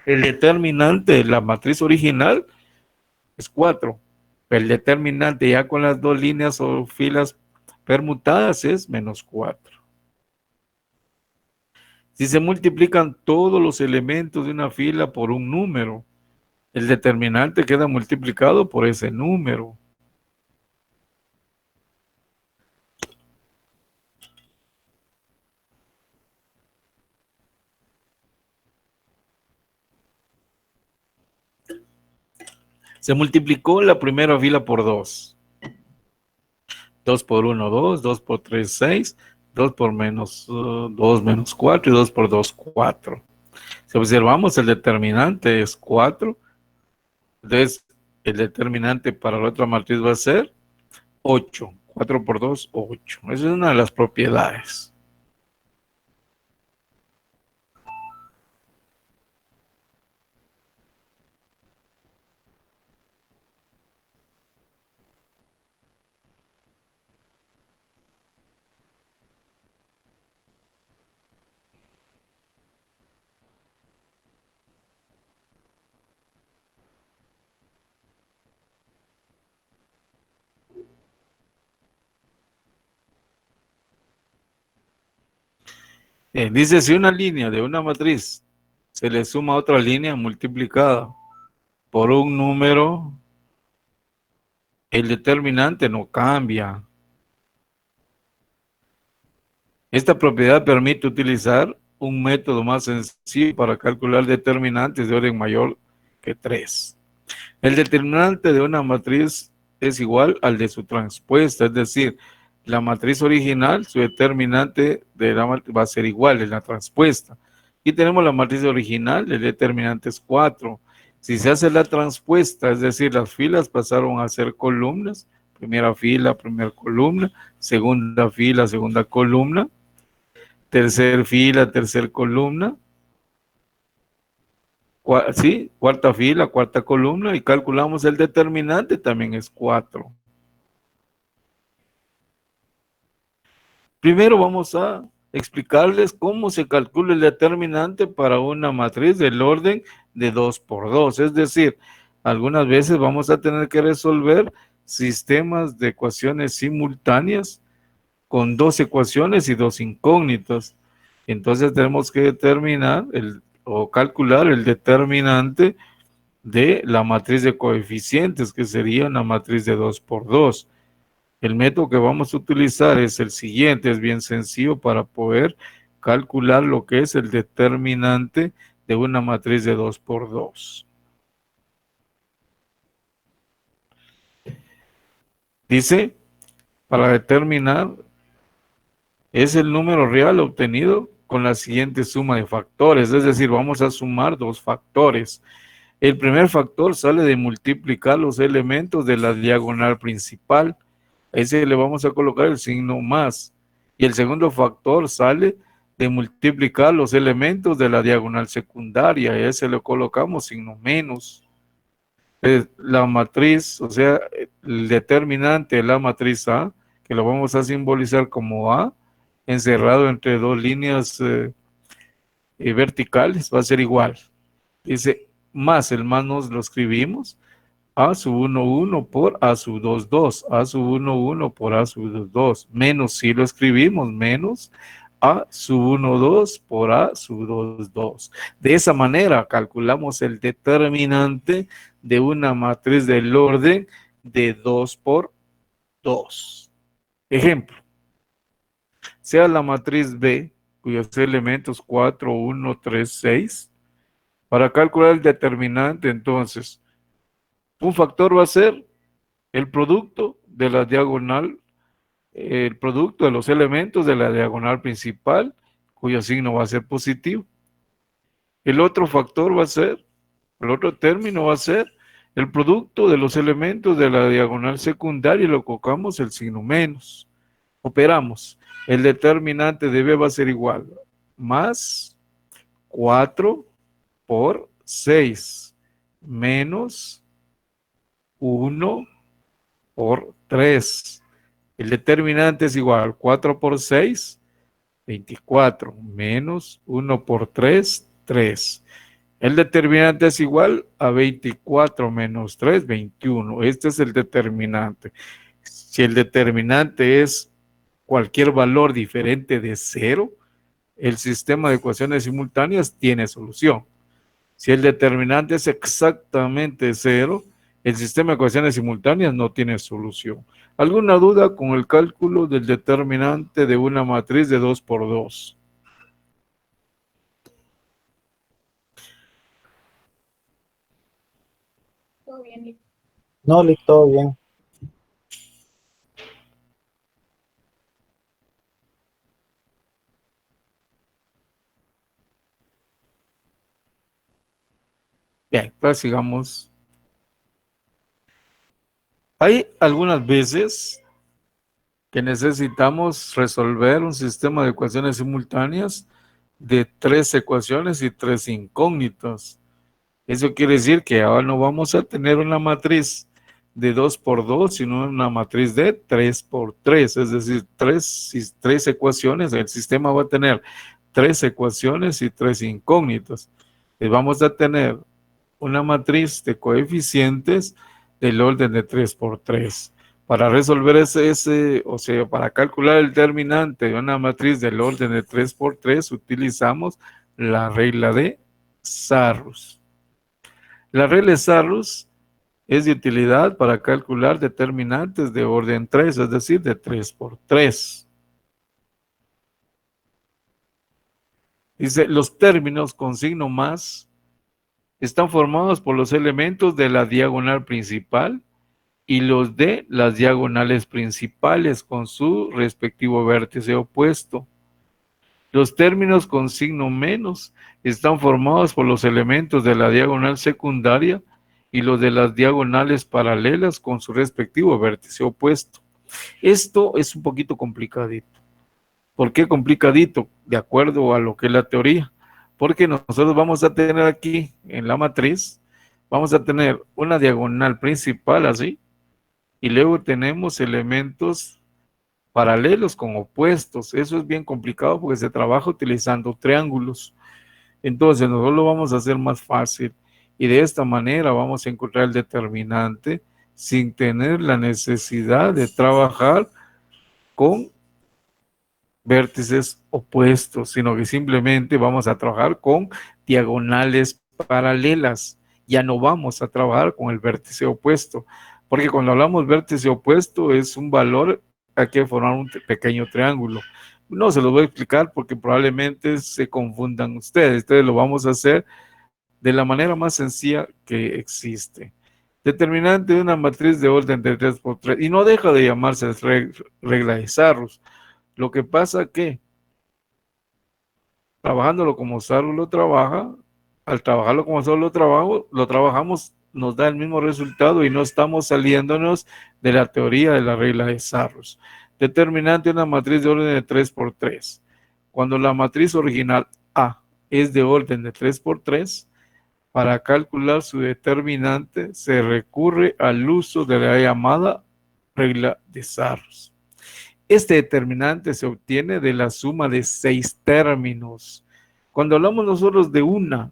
el determinante de la matriz original es 4. El determinante ya con las dos líneas o filas permutadas es menos 4. Si se multiplican todos los elementos de una fila por un número, el determinante queda multiplicado por ese número. Se multiplicó la primera fila por 2. 2 por 1, 2. 2 por 3, 6. 2 por menos 2, menos 4. Y 2 por 2, 4. Si observamos, el determinante es 4. Entonces, el determinante para la otra matriz va a ser 8. 4 por 2, 8. Esa es una de las propiedades. Dice, si una línea de una matriz se le suma a otra línea multiplicada por un número, el determinante no cambia. Esta propiedad permite utilizar un método más sencillo para calcular determinantes de orden mayor que 3. El determinante de una matriz es igual al de su transpuesta, es decir, la matriz original, su determinante de la matriz va a ser igual en la transpuesta. Y tenemos la matriz original, el determinante es 4. Si se hace la transpuesta, es decir, las filas pasaron a ser columnas, primera fila, primera columna, segunda fila, segunda columna, tercera fila, tercera columna, ¿sí? Cuarta fila, cuarta columna, y calculamos el determinante, también es 4. Primero vamos a explicarles cómo se calcula el determinante para una matriz del orden de 2 por 2. Es decir, algunas veces vamos a tener que resolver sistemas de ecuaciones simultáneas con 2 ecuaciones y 2 incógnitas. Entonces tenemos que determinar o calcular el determinante de la matriz de coeficientes, que sería una matriz de 2 por 2. El método que vamos a utilizar es el siguiente, es bien sencillo para poder calcular lo que es el determinante de una matriz de 2 por 2. Dice, para determinar, es el número real obtenido con la siguiente suma de factores, es decir, vamos a sumar dos factores. El primer factor sale de multiplicar los elementos de la diagonal principal. A ese le vamos a colocar el signo más. Y el segundo factor sale de multiplicar los elementos de la diagonal secundaria. A ese le colocamos signo menos. La matriz, o sea, el determinante de la matriz A, que lo vamos a simbolizar como A, encerrado entre dos líneas verticales, va a ser igual. Dice más, el más nos lo escribimos, A sub 1, 1 por A sub 2, 2, A sub 1, 1 por A sub 2, 2, menos si lo escribimos, menos A sub 1, 2 por A sub 2, 2. De esa manera calculamos el determinante de una matriz del orden de 2 por 2. Ejemplo, sea la matriz B, cuyos elementos 4, 1, 3, 6. Para calcular el determinante, entonces, un factor va a ser el producto de la diagonal, el producto de los elementos de la diagonal principal, cuyo signo va a ser positivo. El otro factor va a ser, el otro término va a ser el producto de los elementos de la diagonal secundaria y le colocamos el signo menos. Operamos. El determinante de B va a ser igual más 4 por 6 menos 1 por 3. El determinante es igual 4 por 6, 24, menos 1 por 3, 3. El determinante es igual a 24 menos 3, 21. Este es el determinante. Si el determinante es cualquier valor diferente de 0, el sistema de ecuaciones simultáneas tiene solución. Si el determinante es exactamente 0, el sistema de ecuaciones simultáneas no tiene solución. ¿Alguna duda con el cálculo del determinante de una matriz de 2 por 2? Todo bien. No, Lick, todo bien. Bien, pues sigamos. Hay algunas veces que necesitamos resolver un sistema de ecuaciones simultáneas de 3 ecuaciones y 3 incógnitas. Eso quiere decir que ahora no vamos a tener una matriz de 2 por 2, sino una matriz de 3 por 3, es decir, tres ecuaciones. El sistema va a tener 3 ecuaciones y 3 incógnitas. Y vamos a tener una matriz de coeficientes del orden de 3 por 3. Para resolver o sea, para calcular el determinante de una matriz del orden de 3 por 3, utilizamos la regla de Sarrus. La regla de Sarrus es de utilidad para calcular determinantes de orden 3, es decir, de 3 por 3. Dice, los términos con signo más están formados por los elementos de la diagonal principal y los de las diagonales principales con su respectivo vértice opuesto. Los términos con signo menos están formados por los elementos de la diagonal secundaria y los de las diagonales paralelas con su respectivo vértice opuesto. Esto es un poquito complicadito. ¿Por qué complicadito? De acuerdo a lo que es la teoría. Porque nosotros vamos a tener aquí en la matriz, vamos a tener una diagonal principal así, y luego tenemos elementos paralelos con opuestos. Eso es bien complicado porque se trabaja utilizando triángulos. Entonces nosotros lo vamos a hacer más fácil y de esta manera vamos a encontrar el determinante sin tener la necesidad de trabajar con vértices opuestos, sino que simplemente vamos a trabajar con diagonales paralelas. Ya no vamos a trabajar con el vértice opuesto, porque cuando hablamos vértice opuesto es un valor a que formar un pequeño triángulo. No se los voy a explicar porque probablemente se confundan ustedes. Entonces lo vamos a hacer de la manera más sencilla que existe. Determinante de una matriz de orden de 3 por 3, y no deja de llamarse regla de Sarrus. Lo que pasa que trabajándolo como Saru lo trabaja, al trabajarlo como Saru lo trabajamos, nos da el mismo resultado y no estamos saliéndonos de la teoría de la regla de Sarrus. Determinante de una matriz de orden de 3×3. Cuando la matriz original A es de orden de 3×3, para calcular su determinante se recurre al uso de la llamada regla de Sarrus. Este determinante se obtiene de la suma de 6 términos. Cuando hablamos nosotros de una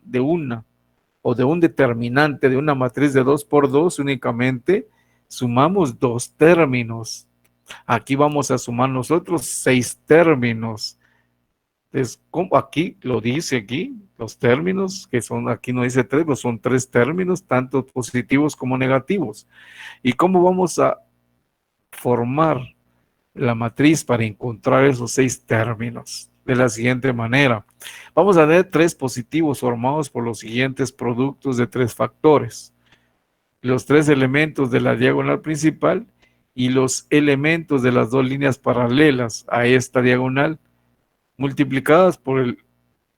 o de un determinante de una matriz de 2×2, únicamente sumamos 2 términos. Aquí vamos a sumar nosotros 6 términos. Entonces, aquí lo dice aquí, los términos, que son, aquí no dice 3, pero son 3 términos, tanto positivos como negativos. ¿Y cómo vamos a formar la matriz para encontrar esos 6 términos? De la siguiente manera. Vamos a tener 3 positivos formados por los siguientes productos de 3 factores. Los 3 elementos de la diagonal principal y los elementos de las 2 líneas paralelas a esta diagonal, multiplicadas por el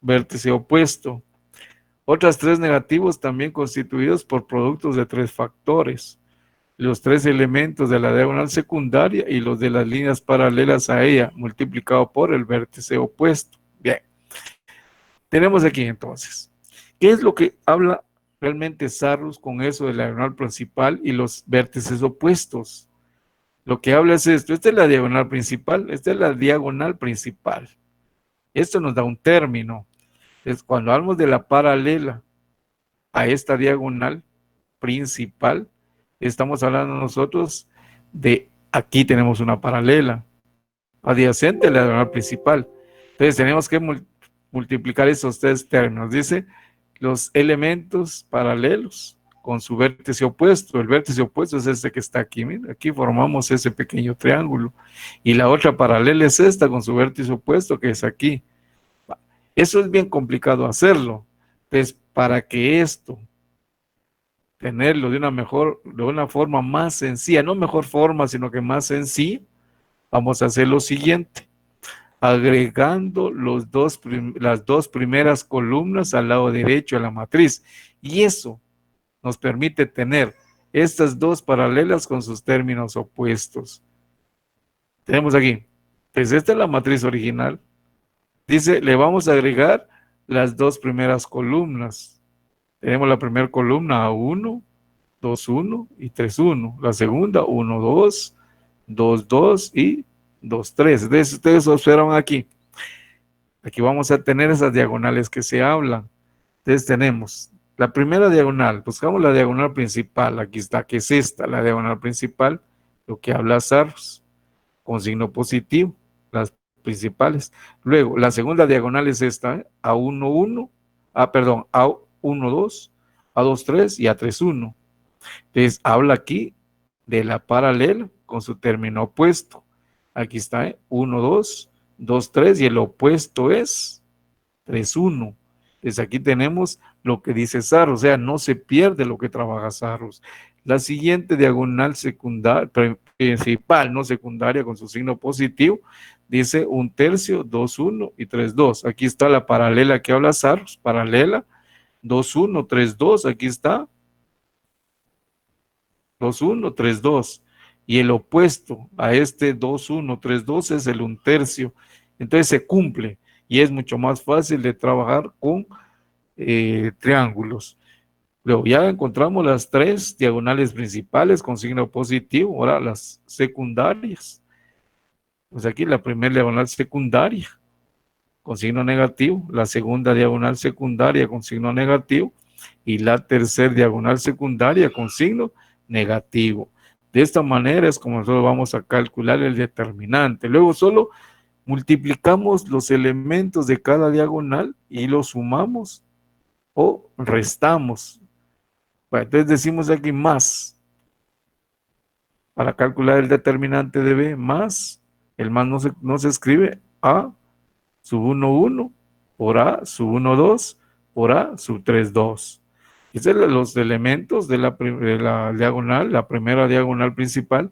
vértice opuesto. Otras 3 negativos también constituidos por productos de 3 factores. Los 3 elementos de la diagonal secundaria y los de las líneas paralelas a ella, multiplicado por el vértice opuesto. Bien. Tenemos aquí entonces, ¿qué es lo que habla realmente Sarrus con eso de la diagonal principal y los vértices opuestos? Lo que habla es esto. Esta es la diagonal principal. Esta es la diagonal principal. Esto nos da un término. Es cuando hablamos de la paralela a esta diagonal principal, estamos hablando nosotros de aquí tenemos una paralela adyacente a la diagonal principal. Entonces tenemos que multiplicar esos 3 términos. Dice los elementos paralelos con su vértice opuesto. El vértice opuesto es este que está aquí. Mira, aquí formamos ese pequeño triángulo. Y la otra paralela es esta con su vértice opuesto, que es aquí. Eso es bien complicado hacerlo. Entonces, para que esto, tenerlo de una forma más sencilla, no mejor forma, sino que más sencilla, vamos a hacer lo siguiente. Agregando las 2 primeras columnas al lado derecho de la matriz. Y eso nos permite tener estas 2 paralelas con sus términos opuestos. Tenemos aquí, pues esta es la matriz original. Dice, le vamos a agregar las 2 primeras columnas. Tenemos la primera columna A1, 2,1 y 3,1. La segunda, 1,2, 2,2 y 2,3. Entonces, ustedes observan aquí. Aquí vamos a tener esas diagonales que se hablan. Entonces, tenemos la primera diagonal. Buscamos la diagonal principal. Aquí está, que es esta, la diagonal principal. Lo que habla Sarrus, con signo positivo. Las principales. Luego, la segunda diagonal es esta, A1,1, A1,2, A2,3 y A3,1. Entonces, habla aquí de la paralela con su término opuesto. Aquí está, 1,2, 2,3 y el opuesto es 3,1. Entonces, aquí tenemos lo que dice Sarrus, o sea, no se pierde lo que trabaja Sarrus. La siguiente diagonal principal, no secundaria, con su signo positivo, dice 1/3, 2,1 y 3,2. Aquí está la paralela que habla Sarrus, paralela, 2,1, 3,2, aquí está, 2,1, 3,2. Y el opuesto a este 2,1, 3,2 es el 1/3. Entonces se cumple y es mucho más fácil de trabajar con triángulos. Luego ya encontramos las 3 diagonales principales con signo positivo. Ahora las secundarias. Pues aquí la primera diagonal secundaria con signo negativo, la segunda diagonal secundaria con signo negativo y la tercera diagonal secundaria con signo negativo. De esta manera es como nosotros vamos a calcular el determinante. Luego solo multiplicamos los elementos de cada diagonal y los sumamos o restamos. Bueno, entonces decimos aquí más. Para calcular el determinante de B, más, el más no se escribe A sub 1,1 por A sub 1,2 por A sub 3,2. Estos son los elementos de la diagonal, la primera diagonal principal.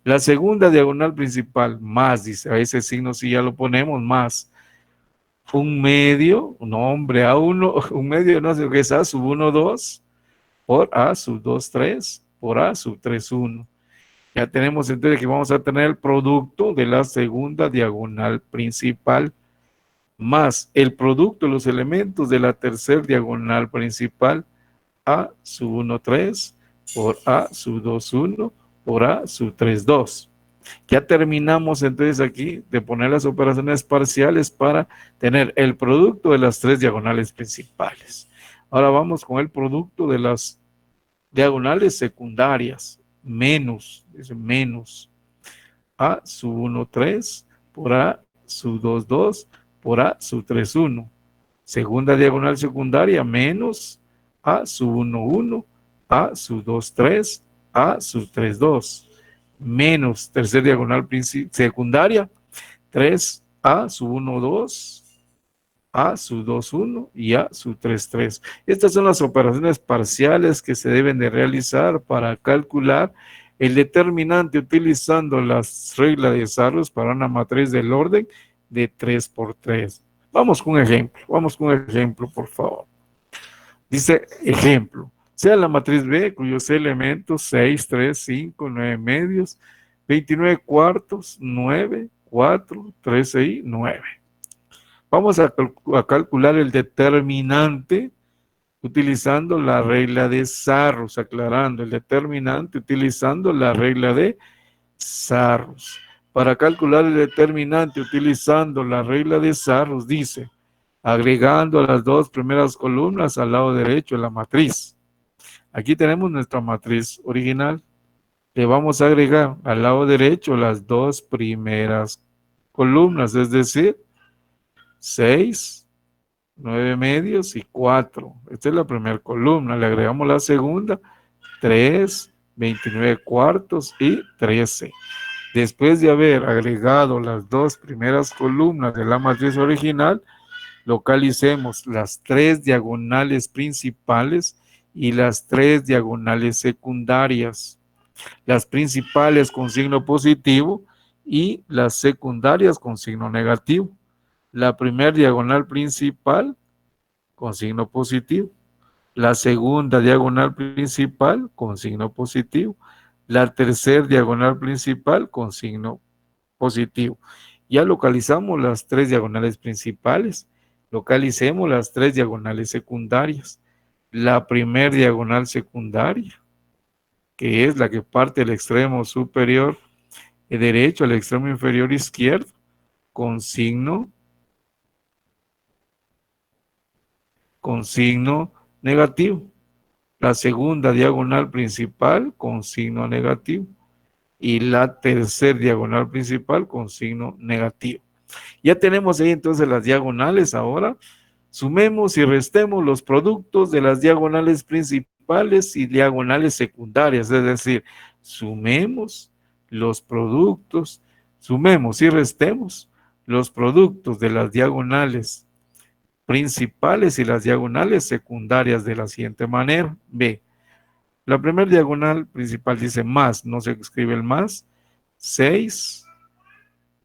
La segunda diagonal principal, más, dice, a ese signo sí ya lo ponemos, más. un medio, un hombre, A1, un medio, no sé qué es A sub 1, 2, por A sub 2, 3, por A sub 3, 1. Ya tenemos entonces que vamos a tener el producto de la segunda diagonal principal más el producto de los elementos de la tercera diagonal principal, A sub 1, 3, por A sub 2, 1, por A sub 3, 2. Ya terminamos entonces aquí de poner las operaciones parciales para tener el producto de las tres diagonales principales. Ahora vamos con el producto de las diagonales secundarias, menos, dice menos A sub 1, 3, por A sub 2, 2, por A sub 3, 1. Segunda diagonal secundaria, menos A sub 1, 1, A sub 2, 3, A sub 3, 2. Menos tercera diagonal secundaria, 3A sub 1, 2, A sub 2, 1 y A sub 3, 3. Estas son las operaciones parciales que se deben de realizar para calcular el determinante utilizando las reglas de Sarrus para una matriz del orden de 3 por 3. Vamos con un ejemplo, por favor. Dice ejemplo. Sea la matriz B cuyos elementos 6, 3, 5, 9 medios, 29 cuartos, 9, 4, 13 y 9. Vamos a calcular el determinante utilizando la regla de Sarrus, aclarando el determinante utilizando la regla de Sarrus. Para calcular el determinante utilizando la regla de Sarrus, dice, agregando las dos primeras columnas al lado derecho de la matriz. Aquí tenemos nuestra matriz original. Le vamos a agregar al lado derecho las dos primeras columnas, es decir, 6, 9 medios y 4. Esta es la primera columna. Le agregamos la segunda, 3, 29 cuartos y 13. Después de haber agregado las dos primeras columnas de la matriz original, localicemos las tres diagonales principales y las tres diagonales secundarias. Las principales con signo positivo y las secundarias con signo negativo. La primera diagonal principal con signo positivo. La segunda diagonal principal con signo positivo. La tercera diagonal principal con signo positivo. Ya localizamos las tres diagonales principales. Localicemos las tres diagonales secundarias. La primera diagonal secundaria, que es la que parte del extremo superior derecho al extremo inferior izquierdo, con signo negativo. La segunda diagonal principal con signo negativo. Y la tercera diagonal principal con signo negativo. Ya tenemos ahí entonces las diagonales. Ahora sumemos y restemos los productos de las diagonales principales y diagonales secundarias, es decir, sumemos los productos, sumemos y restemos los productos de las diagonales principales y las diagonales secundarias de la siguiente manera. B. La primera diagonal principal dice más, no se escribe el más, 6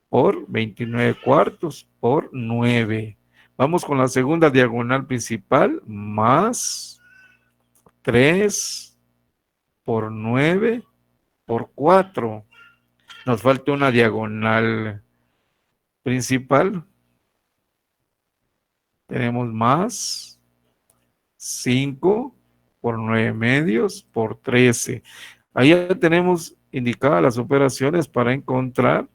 por 29 cuartos por 9. Vamos con la segunda diagonal principal, más 3 por 9 por 4. Nos falta una diagonal principal. Tenemos más 5 por 9 medios por 13. Ahí ya tenemos indicadas las operaciones para encontrar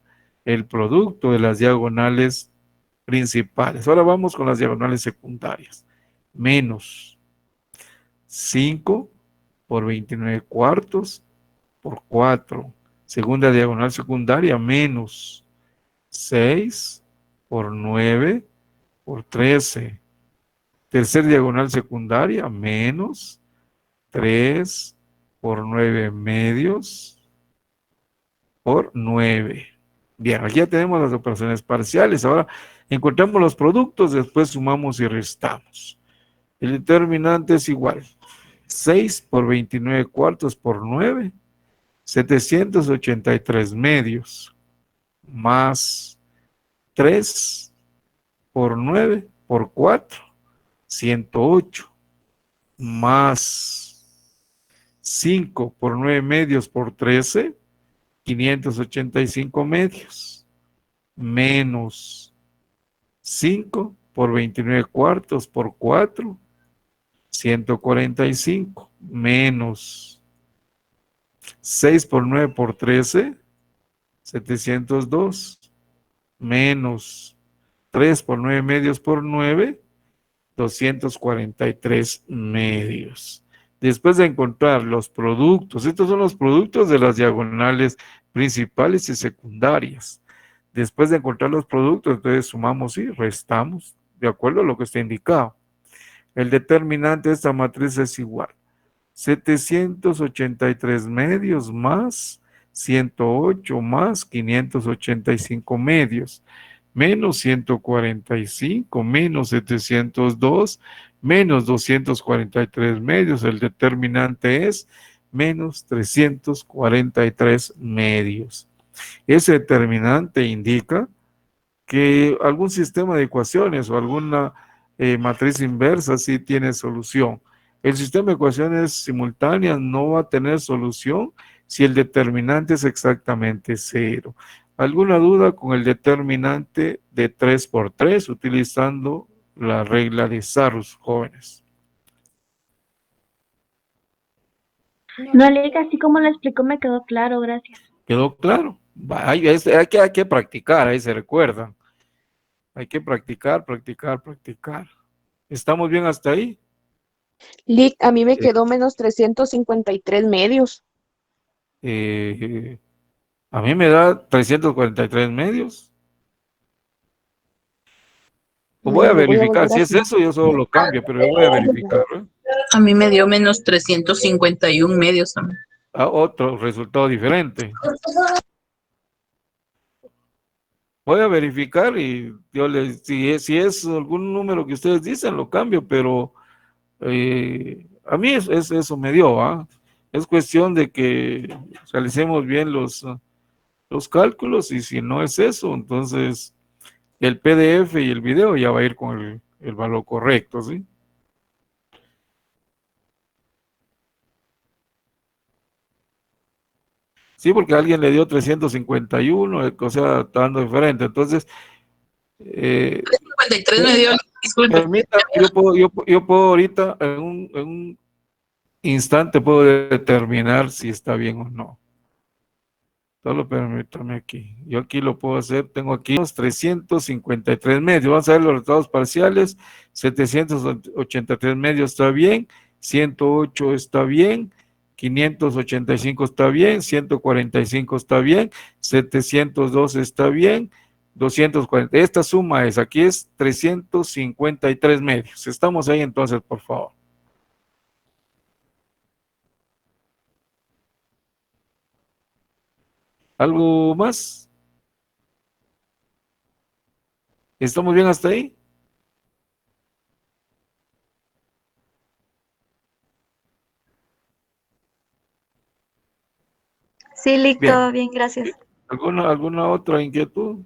el producto de las diagonales principales. Ahora vamos con las diagonales secundarias. Menos 5 por 29 cuartos por 4. Segunda diagonal secundaria, menos 6 por 9 por 13. Tercera diagonal secundaria, menos 3 por 9 medios por 9. Bien, aquí ya tenemos las operaciones parciales. Ahora encontramos los productos, después sumamos y restamos. El determinante es igual. 6 por 29 cuartos por 9, 783 medios, más 3 por 9 por 4, 108, más 5 por 9 medios por 13, 585 medios, menos 5 por 29 cuartos por 4, 145, menos 6 por 9 por 13, 702, menos 3 por 9 medios por 9, 243 medios. Después de encontrar los productos, estos son los productos de las diagonales principales y secundarias. Después de encontrar los productos, entonces sumamos y restamos de acuerdo a lo que está indicado. El determinante de esta matriz es igual 783 medios más 108 más 585 medios, menos 145, menos 702, menos 243 medios. El determinante es menos 343 medios. Ese determinante indica que algún sistema de ecuaciones o alguna matriz inversa sí tiene solución. El sistema de ecuaciones simultáneas no va a tener solución si el determinante es exactamente 0. ¿Alguna duda con el determinante de 3 por 3 utilizando la regla de Sarrus, jóvenes? No, Ley, así como lo explicó me quedó claro, gracias. ¿Quedó claro? Hay que practicar, ahí se recuerdan. Hay que practicar, practicar, practicar. ¿Estamos bien hasta ahí? Lick, a mí me quedó menos 353 medios. A mí me da 343 medios. Pues voy a Bueno, lo voy a verificar. volver Si a es hacer. eso, yo solo lo cambio, pero yo voy a verificar, ¿eh? A mí me dio menos 351 medios también. Otro resultado diferente. Voy a verificar y yo si es algún número que ustedes dicen, lo cambio, pero a mí eso me dio, ¿ah? Es cuestión de que realicemos bien los cálculos y si no es eso, entonces el PDF y el video ya va a ir con el valor correcto, ¿sí? Sí, porque alguien le dio 351, o sea, está dando diferente. Entonces, 53 me dio, disculpe. permítame, yo puedo ahorita, en un instante, puedo determinar si está bien o no. Solo permítame aquí. Yo aquí lo puedo hacer. Tengo aquí los 353 medios. Vamos a ver los resultados parciales. 783 medios está bien. 108 está bien. 585 está bien. 145 está bien. 702 está bien. 240. Esta suma es, aquí es 353 medios. Estamos ahí entonces, por favor. ¿Algo más? ¿Estamos bien hasta ahí? Sí, Lick, Bien. todo bien, gracias. ¿Alguna otra inquietud?